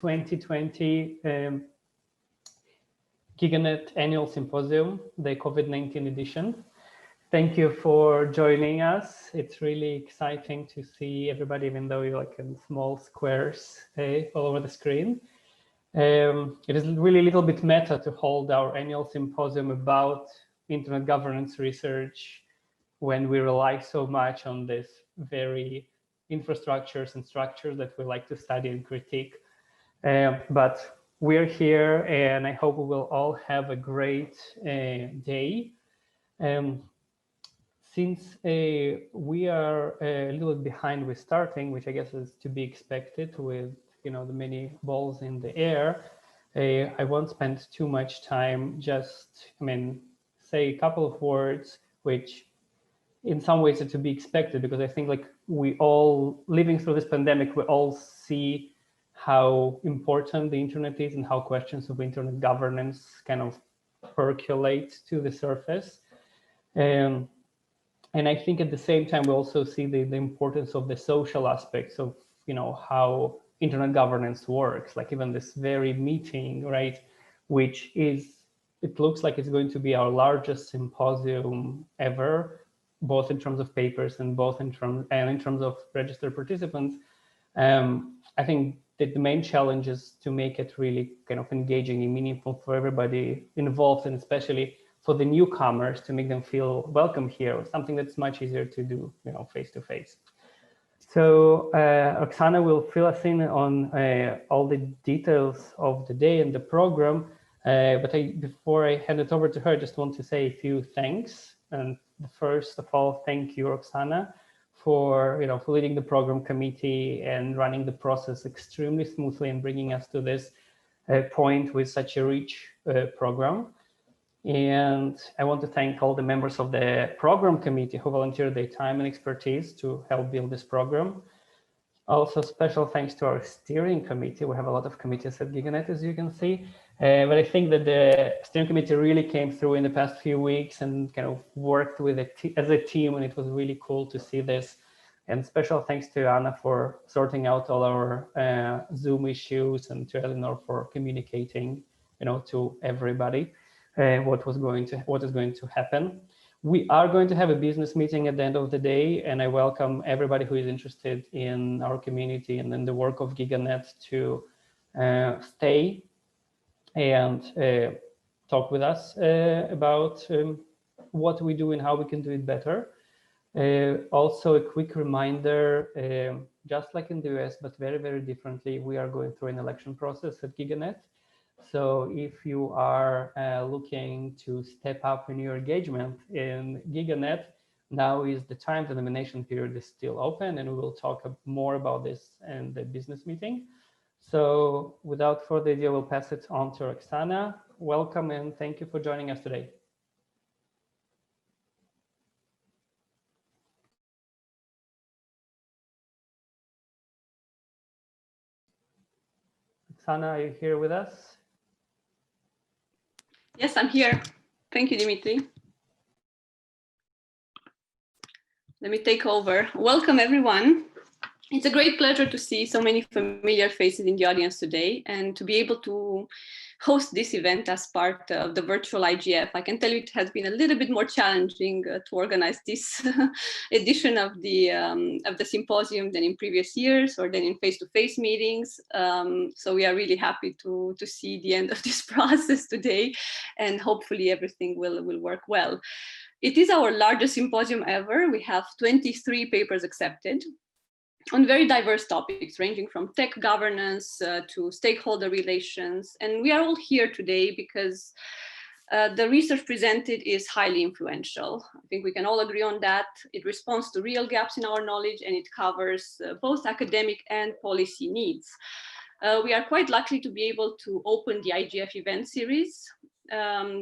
2020 GigaNet Annual Symposium, the COVID-19 edition. Thank you for joining us. It's really exciting to see everybody, even though you're like in small squares all over the screen. It is really a little bit meta to hold our annual symposium about internet governance research when we rely so much on this very infrastructures and structures that we like to study and critique. But we're here, and I hope we will all have a great day. Since we are a little bit behind with starting, which I guess is to be expected with the many balls in the air, I won't spend too much time. Just say a couple of words, which in some ways are to be expected, because I think like we all living through this pandemic, we all see how important the internet is and how questions of internet governance kind of percolate to the surface. And I think at the same time, we also see the importance of the social aspects of, how internet governance works, like even this very meeting, right, which is, it looks like it's going to be our largest symposium ever, both in terms of papers and in terms of registered participants. I think that the main challenge is to make it really kind of engaging and meaningful for everybody involved, and especially for the newcomers, to make them feel welcome here, something that's much easier to do, face to face. So Roxana will fill us in on all the details of the day and the program. But before I hand it over to her, I just want to say a few thanks. And first of all, thank you, Roxana, for for leading the program committee and running the process extremely smoothly and bringing us to this point with such a rich program. And I want to thank all the members of the program committee who volunteered their time and expertise to help build this program. Also, special thanks to our steering committee. We have a lot of committees at GigaNet, as you can see. But I think that the steering committee really came through in the past few weeks and kind of worked with as a team, and it was really cool to see this. And special thanks to Anna for sorting out all our Zoom issues, and to Eleanor for communicating, to everybody what is going to happen. We are going to have a business meeting at the end of the day, and I welcome everybody who is interested in our community and in the work of GigaNet to stay and talk with us about what we do and how we can do it better. Also, a quick reminder, just like in the US, but very, very differently, we are going through an election process at GigaNet. So if you are looking to step up in your engagement in GigaNet, now is the time. The nomination period is still open, and we will talk more about this in the business meeting. So without further ado, we'll pass it on to Roxana. Welcome, and thank you for joining us today. Roxana, are you here with us? Yes, I'm here. Thank you, Dmitry. Let me take over. Welcome, everyone. It's a great pleasure to see so many familiar faces in the audience today, and to be able to host this event as part of the virtual IGF. I can tell you it has been a little bit more challenging to organize this edition of the symposium than in previous years or than in face-to-face meetings. So we are really happy to see the end of this process today, and hopefully everything will work well. It is our largest symposium ever. We have 23 papers accepted on very diverse topics, ranging from tech governance to stakeholder relations. And we are all here today because the research presented is highly influential. I think we can all agree on that. It responds to real gaps in our knowledge, and it covers both academic and policy needs. We are quite lucky to be able to open the IGF event series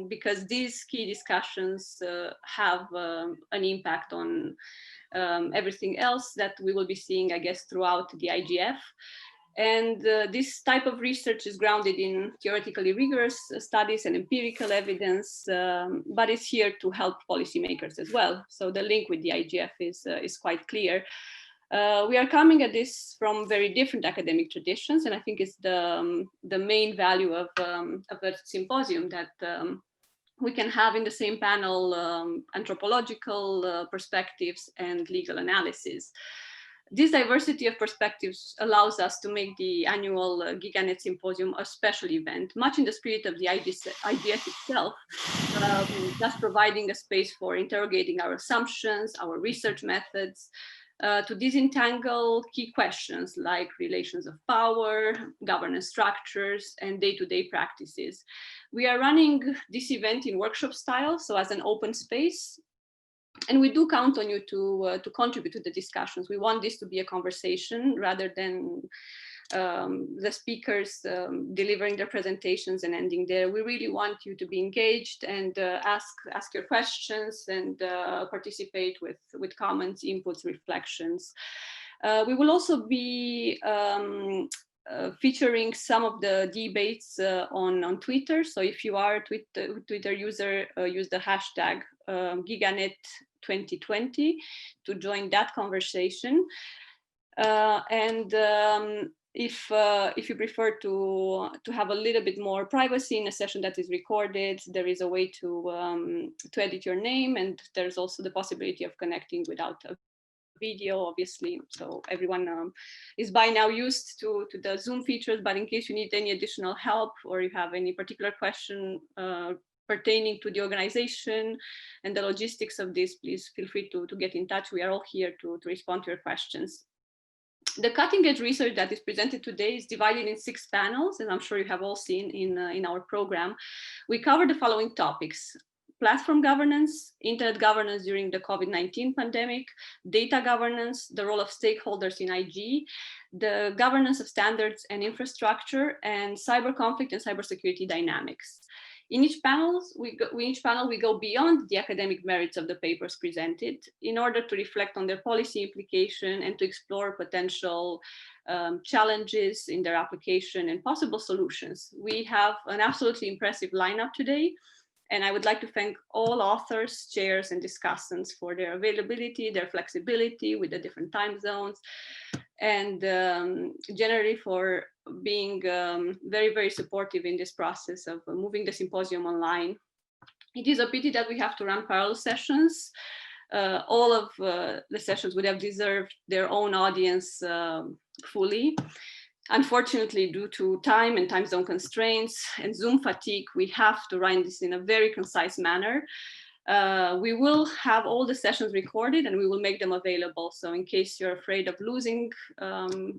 because these key discussions have an impact on everything else that we will be seeing, I guess, throughout the IGF. And this type of research is grounded in theoretically rigorous studies and empirical evidence, but it's here to help policymakers as well. So the link with the IGF is quite clear. We are coming at this from very different academic traditions, and I think it's the main value of the symposium, that we can have in the same panel anthropological perspectives and legal analysis. This diversity of perspectives allows us to make the annual GigaNet Symposium a special event, much in the spirit of the IDS itself, thus providing a space for interrogating our assumptions, our research methods, to disentangle key questions like relations of power, governance structures, and day-to-day practices. We are running this event in workshop style, so as an open space. And we do count on you to contribute to the discussions. We want this to be a conversation rather than the speakers delivering their presentations and ending there. We really want you to be engaged and ask your questions and participate with comments, inputs, reflections. We will also be featuring some of the debates on Twitter. So if you are a Twitter user, use the hashtag GigaNet 2020 to join that conversation. If you prefer to have a little bit more privacy in a session that is recorded, there is a way to edit your name, and there's also the possibility of connecting without a video, obviously. So everyone is by now used to the Zoom features, but in case you need any additional help or you have any particular question pertaining to the organization and the logistics of this, please feel free to get in touch. We are all here to respond to your questions. The cutting edge research that is presented today is divided in 6 panels, and I'm sure you have all seen in our program. We cover the following topics: platform governance, internet governance during the COVID-19 pandemic, data governance, the role of stakeholders in IG, the governance of standards and infrastructure, and cyber conflict and cybersecurity dynamics. In each panel, we go beyond the academic merits of the papers presented in order to reflect on their policy implication and to explore potential challenges in their application and possible solutions. We have an absolutely impressive lineup today, and I would like to thank all authors, chairs, and discussants for their availability, their flexibility with the different time zones, and generally for being very, very supportive in this process of moving the symposium online. It is a pity that we have to run parallel sessions. All of the sessions would have deserved their own audience fully. Unfortunately, due to time and time zone constraints and Zoom fatigue, we have to run this in a very concise manner. We will have all the sessions recorded and we will make them available. So in case you're afraid of losing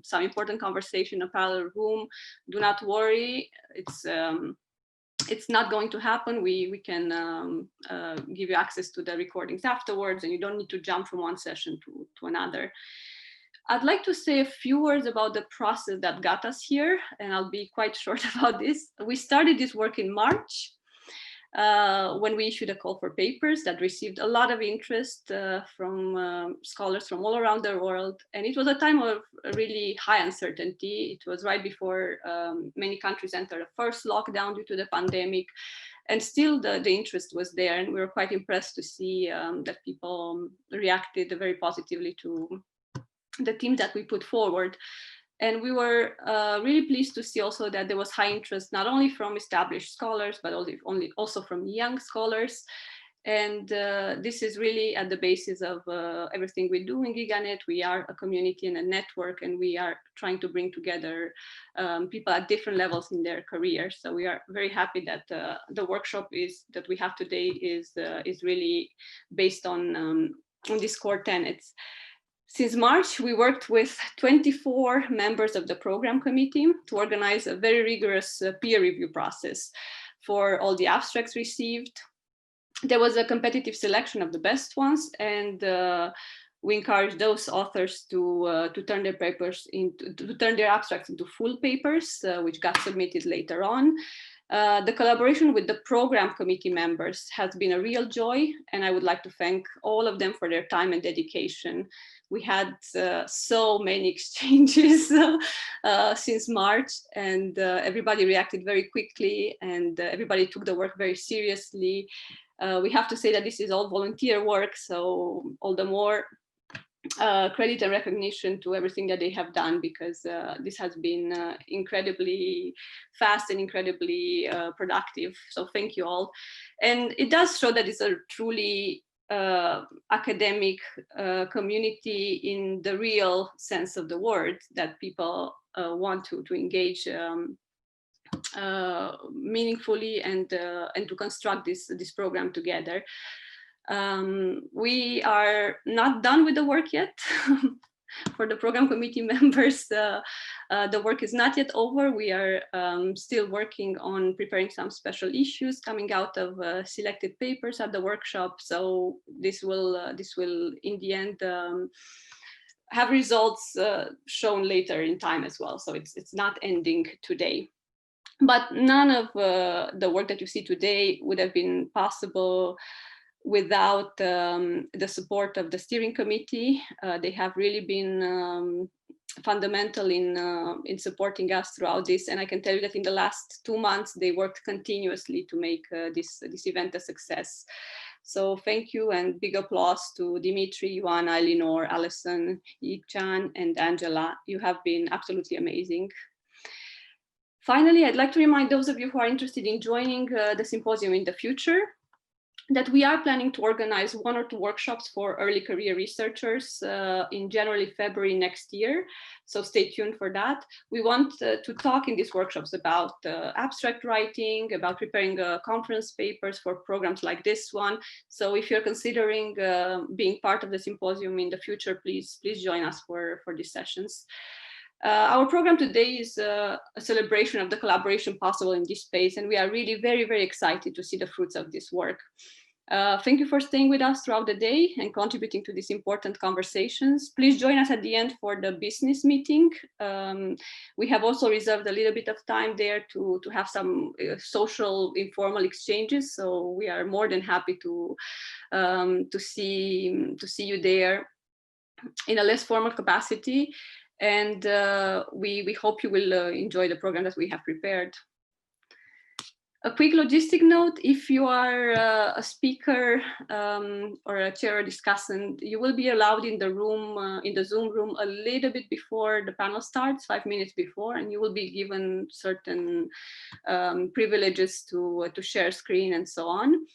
some important conversation in a parallel room, do not worry. It's not going to happen. We can give you access to the recordings afterwards, and you don't need to jump from one session to another. I'd like to say a few words about the process that got us here, and I'll be quite short about this. We started this work in March when we issued a call for papers that received a lot of interest from scholars from all around the world. And it was a time of really high uncertainty. It was right before many countries entered a first lockdown due to the pandemic. And still the interest was there. And we were quite impressed to see that people reacted very positively to the team that we put forward. And we were really pleased to see also that there was high interest, not only from established scholars, but also from young scholars. And this is really at the basis of everything we do in GigaNet. We are a community and a network, and we are trying to bring together people at different levels in their career. So we are very happy that the workshop that we have today is really based on these core tenets. Since March, we worked with 24 members of the program committee to organize a very rigorous peer review process for all the abstracts received. There was a competitive selection of the best ones, and we encouraged those authors to turn their abstracts into full papers, which got submitted later on. The collaboration with the program committee members has been a real joy, and I would like to thank all of them for their time and dedication. We had so many exchanges since March, and everybody reacted very quickly, and everybody took the work very seriously. We have to say that this is all volunteer work, so all the more credit and recognition to everything that they have done, because this has been incredibly fast and incredibly productive. So thank you all. And it does show that it's a truly academic community in the real sense of the word, that people want to engage meaningfully and to construct this program together. We are not done with the work yet. For the program committee members, the work is not yet over. We are still working on preparing some special issues coming out of selected papers at the workshop. So this will in the end have results shown later in time as well. So it's not ending today. But none of the work that you see today would have been possible without the support of the steering committee. They have really been fundamental in supporting us throughout this. And I can tell you that in the last 2 months, they worked continuously to make this event a success. So thank you, and big applause to Dmitry, Ioana, Elinor, Alison, Yikchan, and Angela. You have been absolutely amazing. Finally, I'd like to remind those of you who are interested in joining the symposium in the future that we are planning to organize 1 or 2 workshops for early career researchers in January, February next year. So stay tuned for that. We want to talk in these workshops about abstract writing, about preparing conference papers for programs like this one. So if you're considering being part of the symposium in the future, please join us for these sessions. Our program today is a celebration of the collaboration possible in this space, and we are really very, very excited to see the fruits of this work. Thank you for staying with us throughout the day and contributing to these important conversations. Please join us at the end for the business meeting. We have also reserved a little bit of time there to have some social informal exchanges. So we are more than happy to see you there in a less formal capacity. And we hope you will enjoy the program that we have prepared. A quick logistic note: if you are a speaker or a chair or discussant, you will be allowed in the room, in the Zoom room, a little bit before the panel starts, 5 minutes before, and you will be given certain privileges to share screen and so on.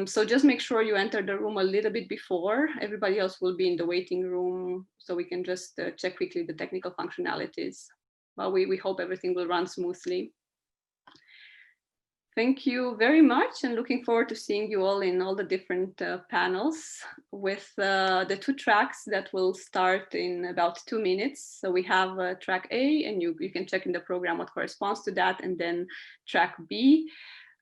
So just make sure you enter the room a little bit before. Everybody else will be in the waiting room, so we can just check quickly the technical functionalities. But we hope everything will run smoothly. Thank you very much, and looking forward to seeing you all in all the different panels with the 2 tracks that will start in about 2 minutes. So we have track A, and you can check in the program what corresponds to that, and then track B.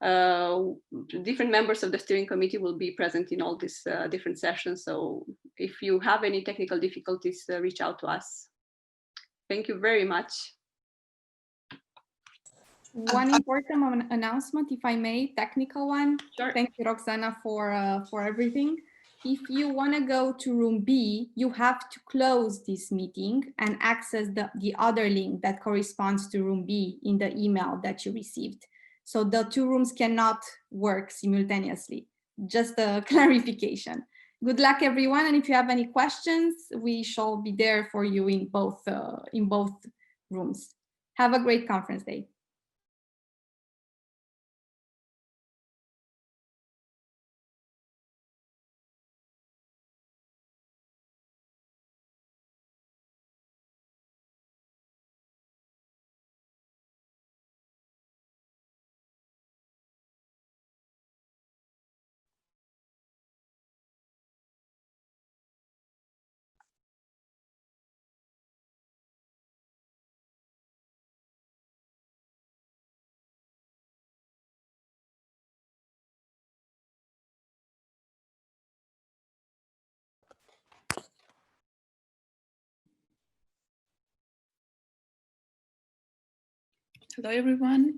Different members of the steering committee will be present in all these different sessions. So if you have any technical difficulties, reach out to us. Thank you very much. One important announcement, if I may, technical one. Sure. Thank you, Roxana, for everything. If you want to go to room B, you have to close this meeting and access the other link that corresponds to room B in the email that you received. So the 2 rooms cannot work simultaneously. Just a clarification. Good luck, everyone. And if you have any questions, we shall be there for you in both rooms. Have a great conference day. Hello, everyone.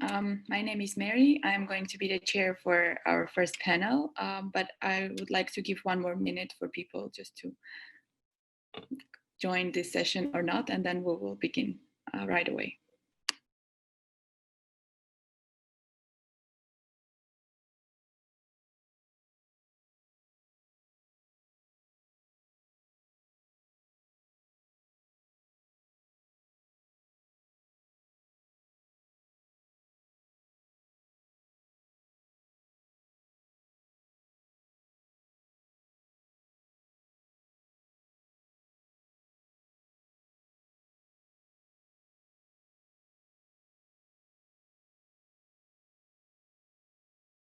My name is Mary. I'm going to be the chair for our first panel, but I would like to give 1 more minute for people just to join this session or not, and then we will begin right away.